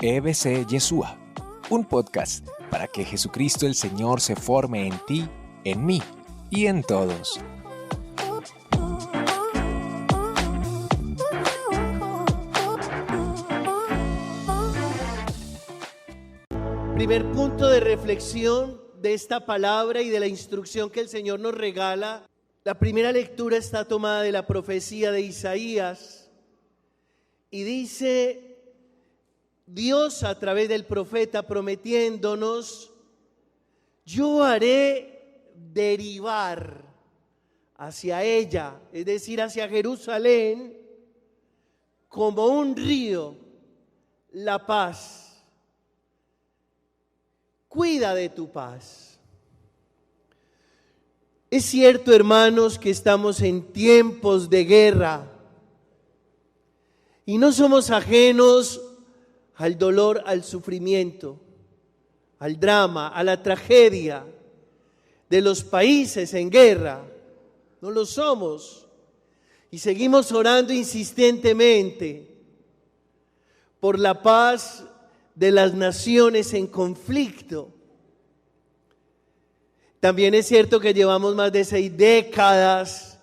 EBC Yeshua, un podcast para que Jesucristo el Señor se forme en ti, en mí y en todos. Primer punto de reflexión de esta palabra y de la instrucción que el Señor nos regala. La primera lectura está tomada de la profecía de Isaías y dice Dios a través del profeta prometiéndonos: yo haré derivar hacia ella, es decir, hacia Jerusalén, como un río, la paz. Cuida de tu paz. Es cierto, hermanos, que estamos en tiempos de guerra y no somos ajenos al dolor, al sufrimiento, al drama, a la tragedia de los países en guerra. No lo somos y seguimos orando insistentemente por la paz de las naciones en conflicto. También es cierto que llevamos más de 6 décadas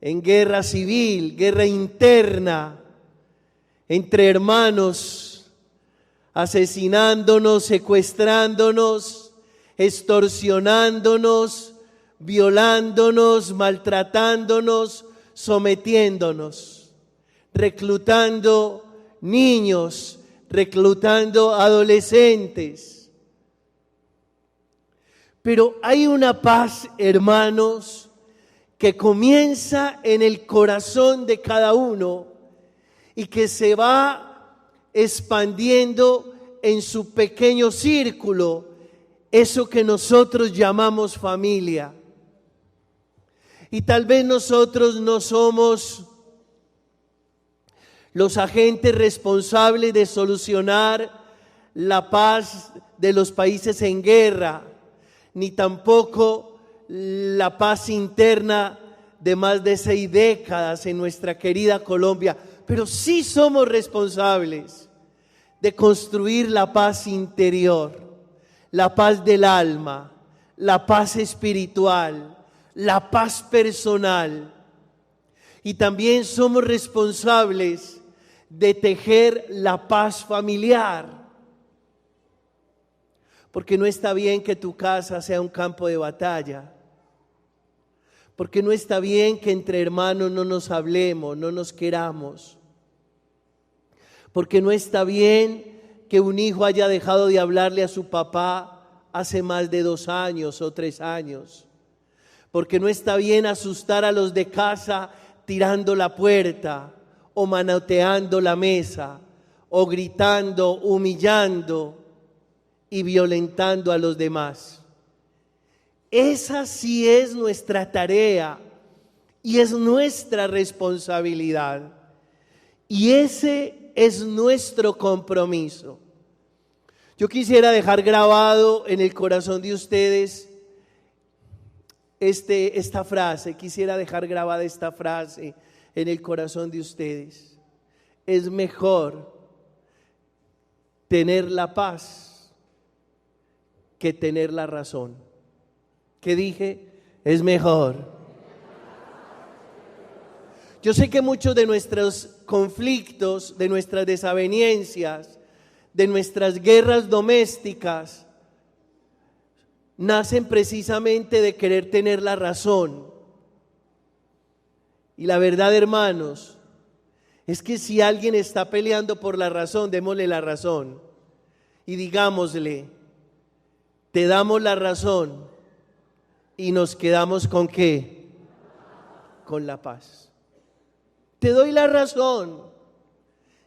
en guerra civil, guerra interna, entre hermanos, asesinándonos, secuestrándonos, extorsionándonos, violándonos, maltratándonos, sometiéndonos, reclutando niños, reclutando adolescentes. Pero hay una paz, hermanos, que comienza en el corazón de cada uno y que se va expandiendo en su pequeño círculo, eso que nosotros llamamos familia. Y tal vez nosotros no somos los agentes responsables de solucionar la paz de los países en guerra, ni tampoco la paz interna de más de 6 décadas en nuestra querida Colombia, pero sí somos responsables de construir la paz interior, la paz del alma, la paz espiritual, la paz personal. Y también somos responsables de tejer la paz familiar. Porque no está bien que tu casa sea un campo de batalla. Porque no está bien que entre hermanos no nos hablemos, no nos queramos. Porque no está bien que un hijo haya dejado de hablarle a su papá hace más de 2 años o 3 años. Porque no está bien asustar a los de casa tirando la puerta, o manoteando la mesa, o gritando, humillando y violentando a los demás. Esa sí es nuestra tarea y es nuestra responsabilidad. Y ese es nuestro compromiso. Yo quisiera dejar grabado en el corazón de ustedes esta frase, quisiera dejar grabada esta frase en el corazón de ustedes. Es mejor tener la paz que tener la razón. ¿Qué dije? Es mejor. Yo sé que muchos de nuestros conflictos, de nuestras desavenencias, de nuestras guerras domésticas, nacen precisamente de querer tener la razón. Y la verdad, hermanos, es que si alguien está peleando por la razón, démosle la razón y digámosle: te damos la razón, y nos quedamos ¿con qué? Con la paz. Te doy la razón,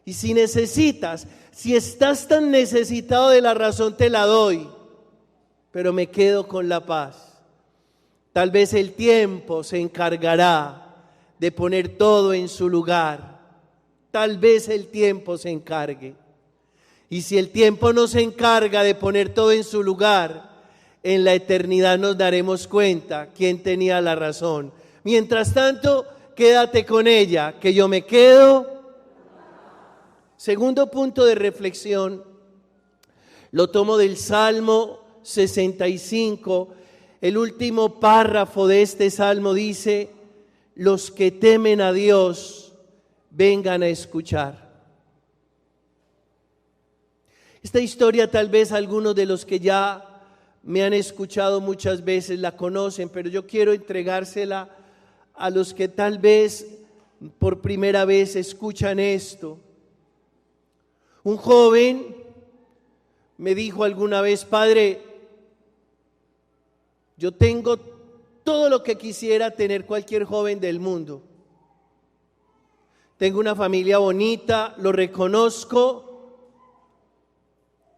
y si necesitas, si estás tan necesitado de la razón, te la doy, pero me quedo con la paz. Tal vez el tiempo se encargará de poner todo en su lugar. Tal vez el tiempo se encargue. Y si el tiempo no se encarga de poner todo en su lugar, en la eternidad nos daremos cuenta quién tenía la razón. Mientras tanto, quédate con ella, que yo me quedo. Segundo punto de reflexión Lo tomo del Salmo 65. El último párrafo de este salmo dice: los que temen a Dios, vengan a escuchar. Esta historia tal vez algunos de los que ya me han escuchado muchas veces la conocen, pero yo quiero entregársela a los que tal vez por primera vez escuchan esto. Un joven me dijo alguna vez: padre, yo tengo todo lo que quisiera tener cualquier joven del mundo. Tengo una familia bonita, lo reconozco.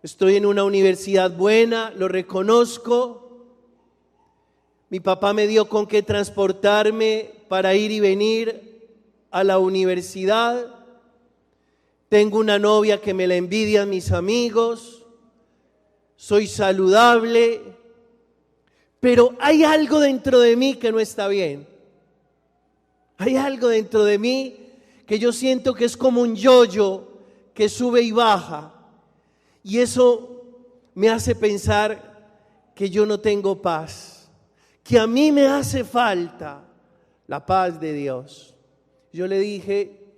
Estoy en una universidad buena, lo reconozco. Mi papá me dio con qué transportarme para ir y venir a la universidad. Tengo una novia que me la envidian mis amigos. Soy saludable. Pero hay algo dentro de mí que no está bien. Hay algo dentro de mí que yo siento que es como un yo-yo que sube y baja. Y eso me hace pensar que yo no tengo paz, que a mí me hace falta la paz de Dios. Yo le dije: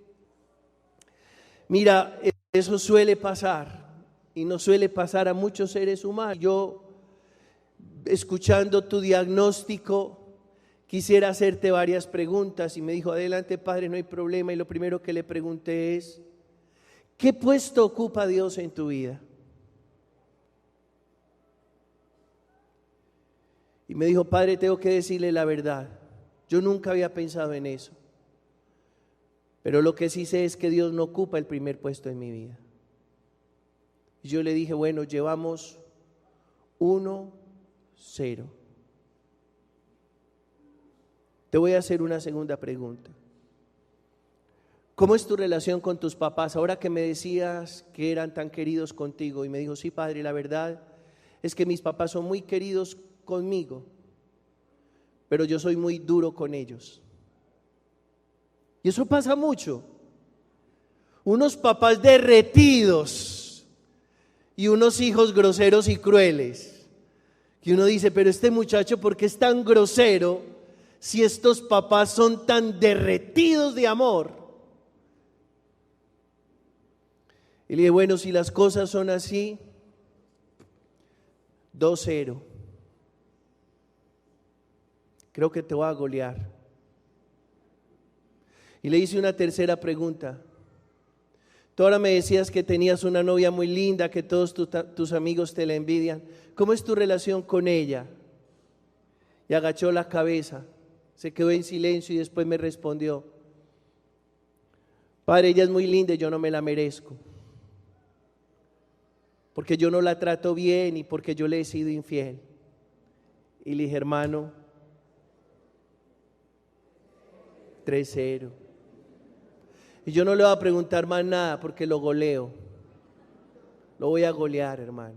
mira, eso suele pasar y no suele pasar a muchos seres humanos. Yo, escuchando tu diagnóstico, quisiera hacerte varias preguntas. Y me dijo: adelante, padre, no hay problema. Y lo primero que le pregunté es: ¿qué puesto ocupa Dios en tu vida? Y me dijo: padre, tengo que decirle la verdad, yo nunca había pensado en eso, pero lo que sí sé es que Dios no ocupa el primer puesto en mi vida. Y yo le dije: bueno, llevamos 1-0. Te voy a hacer una segunda pregunta. ¿Cómo es tu relación con tus papás? Ahora que me decías que eran tan queridos contigo. Y me dijo: sí, padre, la verdad es que mis papás son muy queridos conmigo, pero yo soy muy duro con ellos. Y eso pasa mucho. Unos papás derretidos y unos hijos groseros y crueles. Que uno dice: pero este muchacho, ¿por qué es tan grosero si estos papás son tan derretidos de amor? Y le dije: bueno, si las cosas son así, 2-0. Creo que te voy a golear. Y le hice una tercera pregunta. Tú ahora me decías que tenías una novia muy linda, que todos tus amigos te la envidian. ¿Cómo es tu relación con ella? Y agachó la cabeza, se quedó en silencio y después me respondió: padre, ella es muy linda y yo no me la merezco, porque yo no la trato bien y porque yo le he sido infiel. Y le dije: hermano, 3-0. Y yo no le voy a preguntar más nada porque lo goleo. Lo voy a golear, hermano.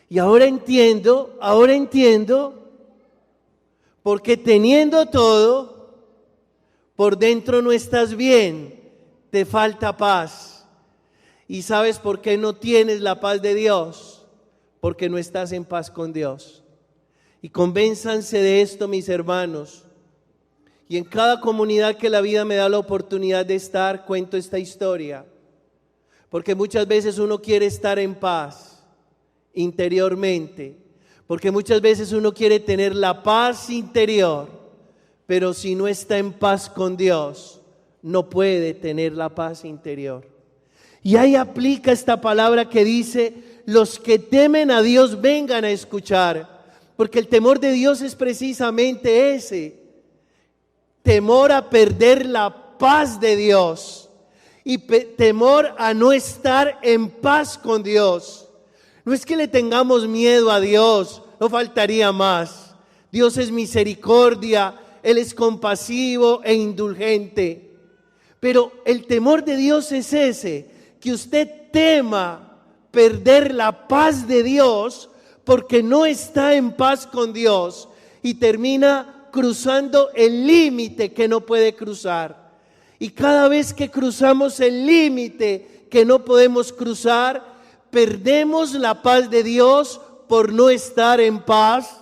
Y ahora entiendo, porque teniendo todo, por dentro no estás bien, te falta paz. ¿Y sabes por qué no tienes la paz de Dios? Porque no estás en paz con Dios. Y convénzanse de esto, mis hermanos. Y en cada comunidad que la vida me da la oportunidad de estar, cuento esta historia. Porque muchas veces uno quiere estar en paz interiormente. Porque muchas veces uno quiere tener la paz interior. Pero si no está en paz con Dios, no puede tener la paz interior. Y ahí aplica esta palabra que dice: los que temen a Dios vengan a escuchar. Porque el temor de Dios es precisamente ese. Temor a perder la paz de Dios y temor a no estar en paz con Dios. No es que le tengamos miedo a Dios, no faltaría más. Dios es misericordia, Él es compasivo e indulgente. Pero el temor de Dios es ese, que usted tema perder la paz de Dios porque no está en paz con Dios y termina cruzando el límite que no puede cruzar. Y cada vez que cruzamos el límite que no podemos cruzar, perdemos la paz de Dios por no estar en paz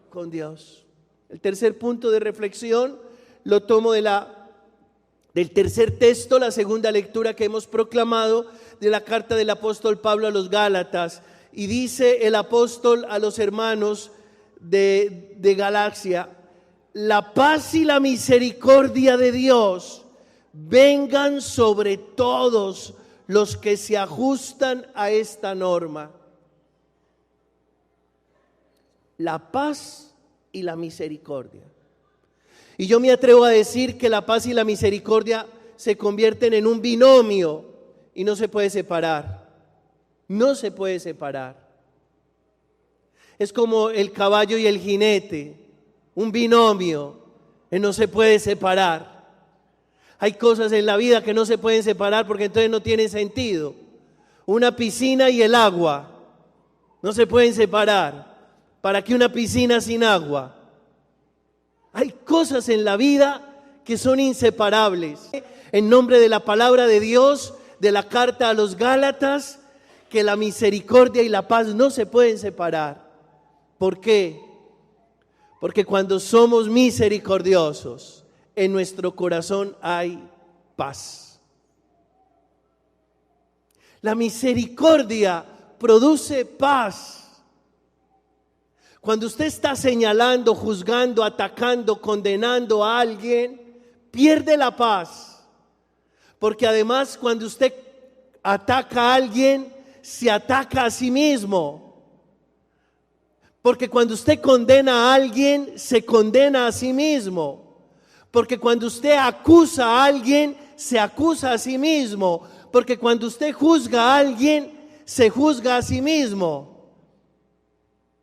con Dios. El tercer punto de reflexión lo tomo del tercer texto, la segunda lectura que hemos proclamado de la carta del apóstol Pablo a los Gálatas. Y dice el apóstol a los hermanos de Galacia: la paz y la misericordia de Dios vengan sobre todos los que se ajustan a esta norma. La paz y la misericordia. Y yo me atrevo a decir que la paz y la misericordia se convierten en un binomio y no se puede separar. No se puede separar. Es como el caballo y el jinete, un binomio que no se puede separar. Hay cosas en la vida que no se pueden separar porque entonces no tiene sentido. Una piscina y el agua no se pueden separar. ¿Para qué una piscina sin agua? Hay cosas en la vida que son inseparables. En nombre de la palabra de Dios, de la carta a los Gálatas, que la misericordia y la paz no se pueden separar. ¿Por qué? Porque cuando somos misericordiosos, en nuestro corazón hay paz. La misericordia produce paz. Cuando usted está señalando, juzgando, atacando, condenando a alguien, pierde la paz. Porque además cuando usted ataca a alguien, se ataca a sí mismo. Porque cuando usted condena a alguien, se condena a sí mismo. Porque cuando usted acusa a alguien, se acusa a sí mismo. Porque cuando usted juzga a alguien, se juzga a sí mismo.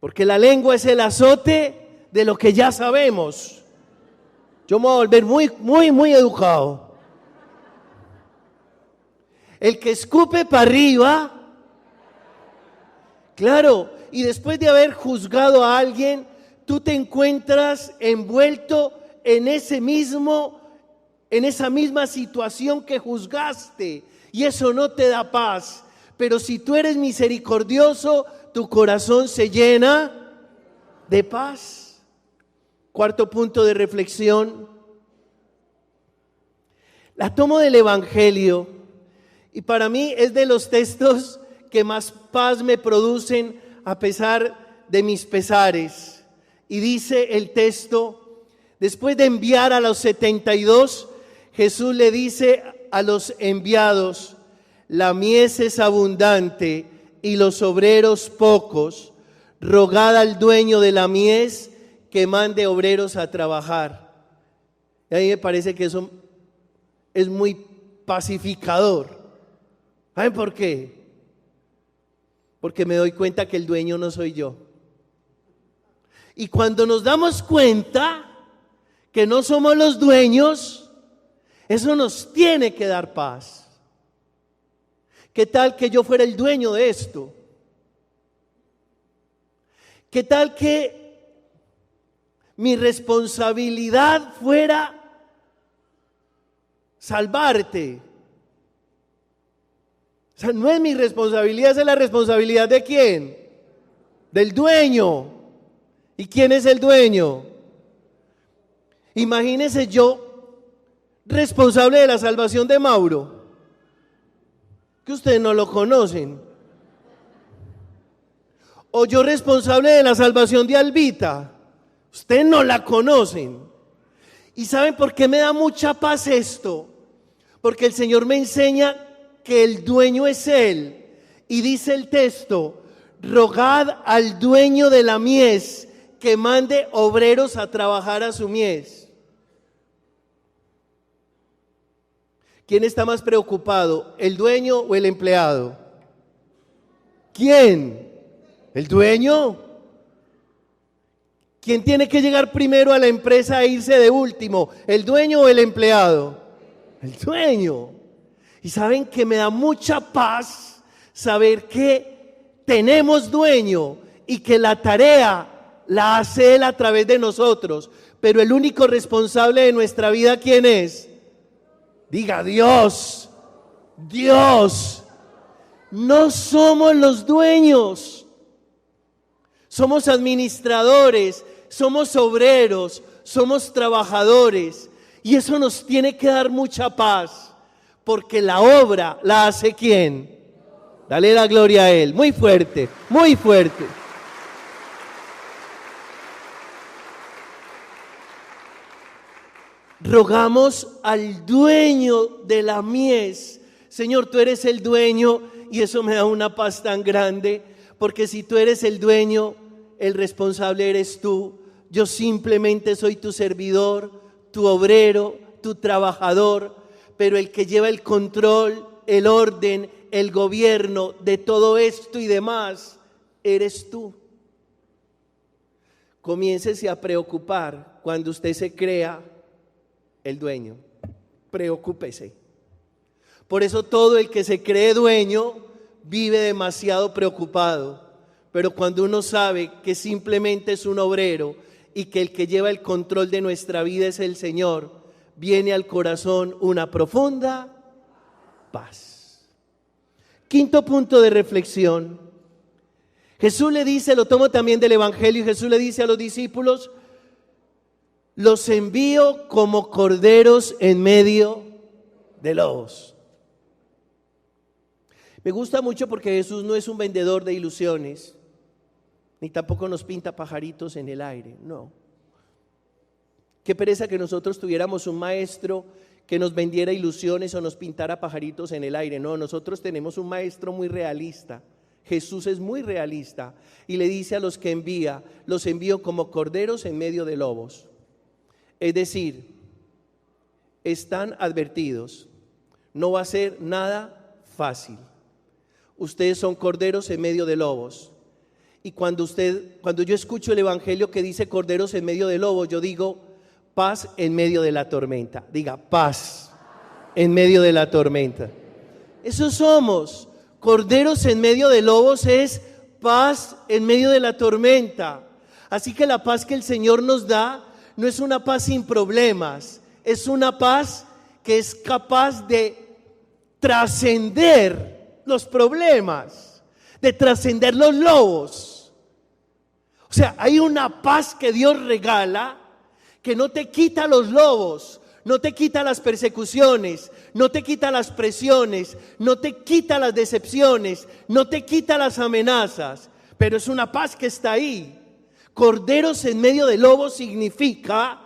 Porque la lengua es el azote de lo que ya sabemos. Yo me voy a volver muy educado. El que escupe para arriba, claro, y después de haber juzgado a alguien, tú te encuentras envuelto en esa misma situación que juzgaste, y eso no te da paz. Pero si tú eres misericordioso, tu corazón se llena de paz. Cuarto punto de reflexión. La tomo del Evangelio y para mí es de los textos que más paz me producen a pesar de mis pesares. Y dice el texto: después de enviar a los 72, Jesús le dice a los enviados: la mies es abundante y los obreros pocos. Rogad al dueño de la mies que mande obreros a trabajar. Y a mí me parece que eso es muy pacificador. ¿Saben por qué? Porque me doy cuenta que el dueño no soy yo. Y cuando nos damos cuenta que no somos los dueños, eso nos tiene que dar paz. ¿Qué tal que yo fuera el dueño de esto? ¿Qué tal que mi responsabilidad fuera salvarte? O sea, no es mi responsabilidad, es la responsabilidad ¿de quién? Del dueño. ¿Y quién es el dueño? Imagínese yo, responsable de la salvación de Mauro, que ustedes no lo conocen. O yo responsable de la salvación de Albita, ustedes no la conocen. ¿Y saben por qué me da mucha paz esto? Porque el Señor me enseña que el dueño es Él. Y dice el texto: rogad al dueño de la mies que mande obreros a trabajar a su mies. ¿Quién está más preocupado, el dueño o el empleado? ¿Quién? ¿El dueño? ¿Quién tiene que llegar primero a la empresa e irse de último? ¿El dueño o el empleado? El dueño. Y saben que me da mucha paz saber que tenemos dueño y que la tarea la hace Él a través de nosotros. Pero el único responsable de nuestra vida, ¿quién es? Diga Dios. Dios. No somos los dueños. Somos administradores, somos obreros, somos trabajadores. Y eso nos tiene que dar mucha paz, porque la obra la hace ¿quién? Dale la gloria a Él. Muy fuerte, muy fuerte. Rogamos al dueño de la mies. Señor, tú eres el dueño, y eso me da una paz tan grande, porque si tú eres el dueño, el responsable eres tú. Yo simplemente soy tu servidor, tu obrero, tu trabajador, pero el que lleva el control, el orden, el gobierno de todo esto y demás, eres tú. Comiéncese a preocupar cuando usted se crea el dueño. Preocúpese. Por eso todo el que se cree dueño vive demasiado preocupado. Pero cuando uno sabe que simplemente es un obrero y que el que lleva el control de nuestra vida es el Señor, viene al corazón una profunda paz. Quinto punto de reflexión. Jesús le dice, lo tomo también del Evangelio, y Jesús le dice a los discípulos: los envío como corderos en medio de lobos. Me gusta mucho porque Jesús no es un vendedor de ilusiones, ni tampoco nos pinta pajaritos en el aire, no. Qué pereza que nosotros tuviéramos un maestro que nos vendiera ilusiones o nos pintara pajaritos en el aire. No, nosotros tenemos un maestro muy realista. Jesús es muy realista y le dice a los que envía: los envío como corderos en medio de lobos. Es decir, están advertidos, no va a ser nada fácil. Ustedes son corderos en medio de lobos. Y cuando yo escucho el Evangelio que dice corderos en medio de lobos, yo digo paz en medio de la tormenta. Diga, paz en medio de la tormenta. Eso somos. Corderos en medio de lobos es paz en medio de la tormenta. Así que la paz que el Señor nos da no es una paz sin problemas, es una paz que es capaz de trascender los problemas, de trascender los lobos. O sea, hay una paz que Dios regala que no te quita los lobos, no te quita las persecuciones, no te quita las presiones, no te quita las decepciones, no te quita las amenazas, pero es una paz que está ahí. Corderos en medio de lobos significa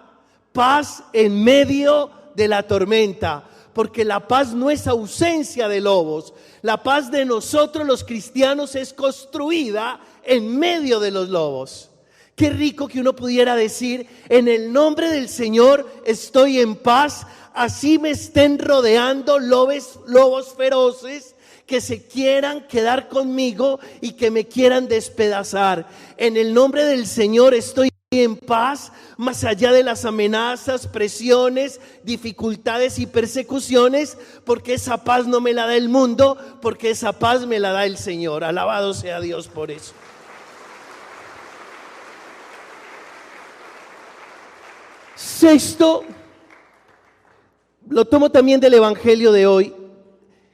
paz en medio de la tormenta, porque la paz no es ausencia de lobos. La paz de nosotros los cristianos es construida en medio de los lobos. Qué rico que uno pudiera decir: en el nombre del Señor estoy en paz, así me estén rodeando lobos feroces que se quieran quedar conmigo y que me quieran despedazar. En el nombre del Señor estoy en paz, más allá de las amenazas, presiones, dificultades y persecuciones, porque esa paz no me la da el mundo, porque esa paz me la da el Señor. Alabado sea Dios por eso. Sexto, lo tomo también del Evangelio de hoy.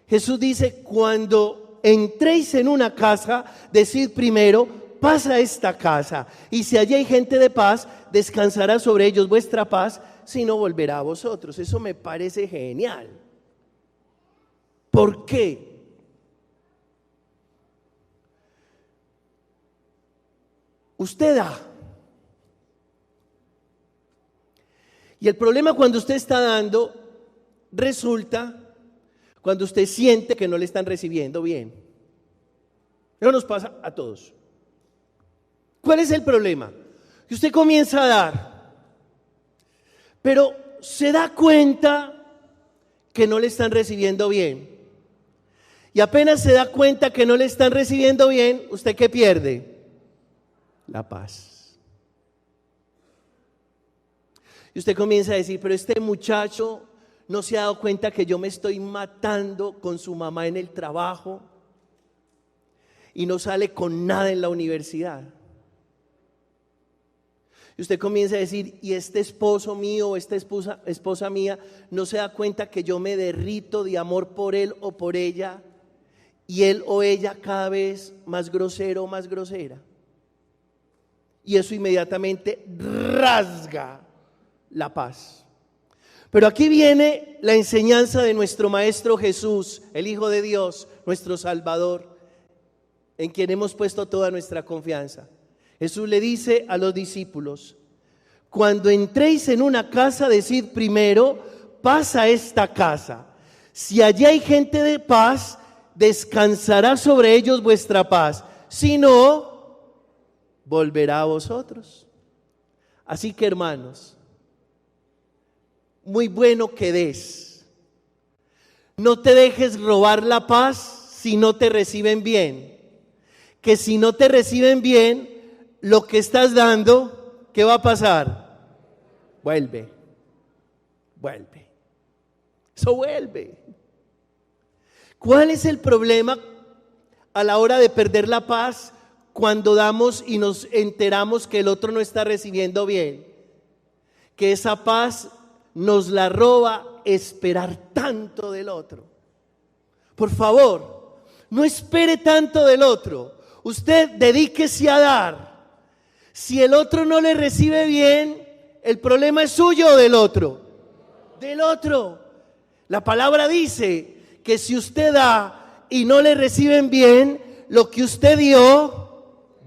Jesús dice: cuando entréis en una casa, decid primero, paz a esta casa, y si allí hay gente de paz, descansará sobre ellos vuestra paz, si no volverá a vosotros. Eso me parece genial. ¿Por qué? Usted da. Y el problema cuando usted está dando, resulta cuando usted siente que no le están recibiendo bien. Eso nos pasa a todos. ¿Cuál es el problema? Que usted comienza a dar, pero se da cuenta que no le están recibiendo bien. Y apenas se da cuenta que no le están recibiendo bien, ¿usted qué pierde? La paz. Y usted comienza a decir: pero este muchacho no se ha dado cuenta que yo me estoy matando con su mamá en el trabajo y no sale con nada en la universidad. Y usted comienza a decir: y este esposo mío o esta esposa mía no se da cuenta que yo me derrito de amor por él o por ella y él o ella cada vez más grosero o más grosera. Y eso inmediatamente rasga la paz. Pero aquí viene la enseñanza de nuestro Maestro Jesús, el Hijo de Dios, nuestro Salvador, en quien hemos puesto toda nuestra confianza. Jesús le dice a los discípulos: cuando entréis en una casa, decid primero, paz a esta casa. Si allí hay gente de paz, descansará sobre ellos vuestra paz. Si no, volverá a vosotros. Así que, hermanos, muy bueno que des. No te dejes robar la paz si no te reciben bien. Que si no te reciben bien, lo que estás dando, ¿qué va a pasar? Vuelve. Eso vuelve. ¿Cuál es el problema a la hora de perder la paz cuando damos y nos enteramos que el otro no está recibiendo bien? Que esa paz nos la roba esperar tanto del otro. Por favor, no espere tanto del otro. Usted dedíquese a dar. Si el otro no le recibe bien, ¿el problema es suyo o del otro? Del otro. La palabra dice que si usted da y no le reciben bien, lo que usted dio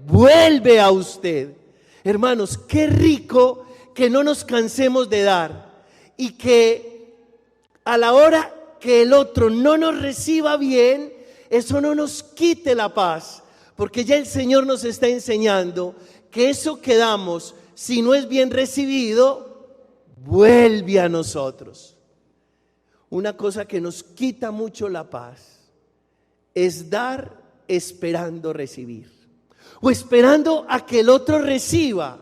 vuelve a usted. Hermanos, qué rico que no nos cansemos de dar y que a la hora que el otro no nos reciba bien, eso no nos quite la paz, porque ya el Señor nos está enseñando que eso que damos, si no es bien recibido, vuelve a nosotros. Una cosa que nos quita mucho la paz es dar esperando recibir, o esperando a que el otro reciba.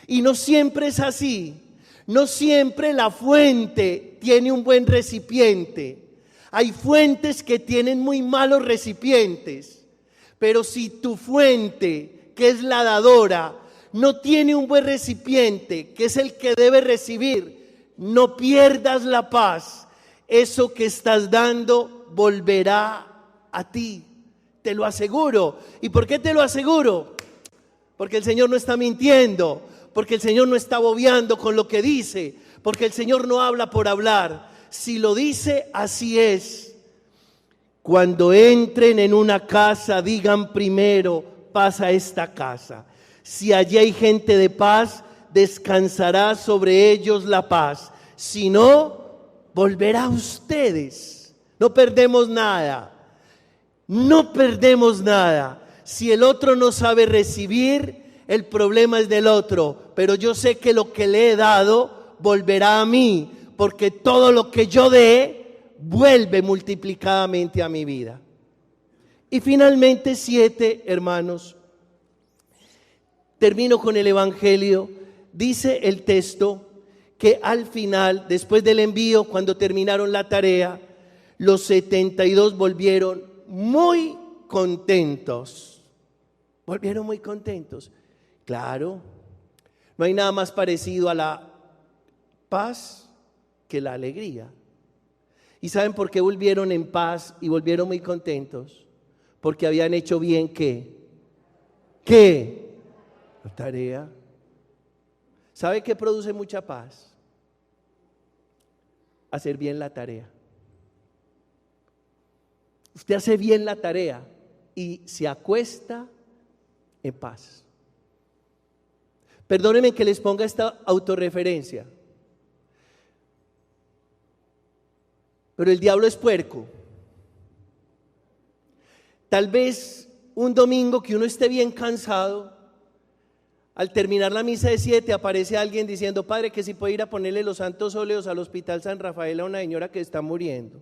Y no siempre es así. No siempre la fuente tiene un buen recipiente. Hay fuentes que tienen muy malos recipientes. Pero si tu fuente, que es la dadora, no tiene un buen recipiente, que es el que debe recibir, no pierdas la paz. Eso que estás dando volverá a ti, te lo aseguro. ¿Y por qué te lo aseguro? Porque el Señor no está mintiendo, porque el Señor no está bobeando con lo que dice, porque el Señor no habla por hablar. Si lo dice, así es. Cuando entren en una casa, digan primero, paz a esta casa. Si allí hay gente de paz, descansará sobre ellos la paz. Si no, volverá a ustedes. No perdemos nada. No perdemos nada. Si el otro no sabe recibir, el problema es del otro. Pero yo sé que lo que le he dado volverá a mí, porque todo lo que yo dé vuelve multiplicadamente a mi vida. Y finalmente 7, hermanos, termino con el Evangelio. Dice el texto que al final, después del envío, cuando terminaron la tarea, los 72 volvieron muy contentos. Volvieron muy contentos. Claro, no hay nada más parecido a la paz que la alegría. ¿Y saben por qué volvieron en paz y volvieron muy contentos? Porque habían hecho bien ¿qué? La tarea. ¿Sabe qué produce mucha paz? Hacer bien la tarea. Usted hace bien la tarea y se acuesta en paz. Perdónenme que les ponga esta autorreferencia, pero el diablo es puerco. Tal vez un domingo que uno esté bien cansado, al terminar la misa de 7 aparece alguien diciendo: padre, que si puede ir a ponerle los santos óleos al Hospital San Rafael a una señora que está muriendo.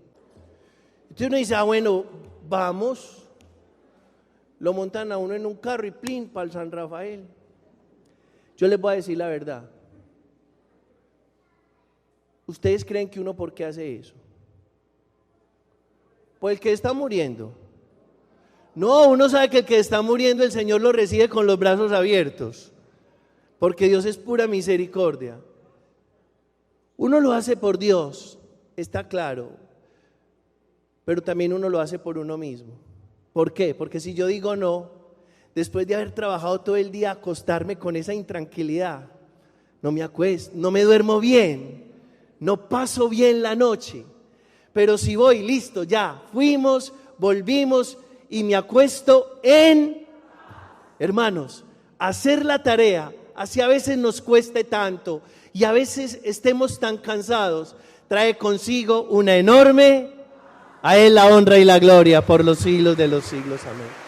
Entonces uno dice: bueno, vamos. Lo montan a uno en un carro y plin para el San Rafael. Yo les voy a decir la verdad. ¿Ustedes creen que uno por qué hace eso? Por el que está muriendo. No, uno sabe que el que está muriendo el Señor lo recibe con los brazos abiertos, porque Dios es pura misericordia. Uno lo hace por Dios, está claro, pero también uno lo hace por uno mismo. ¿Por qué? Porque si yo digo no, después de haber trabajado todo el día, acostarme con esa intranquilidad, no me acuesto, no me duermo bien, no paso bien la noche. Pero si voy, listo, ya, fuimos, volvimos y me acuesto en, hermanos, hacer la tarea, así a veces nos cueste tanto y a veces estemos tan cansados, trae consigo una enorme, a Él la honra y la gloria por los siglos de los siglos. Amén.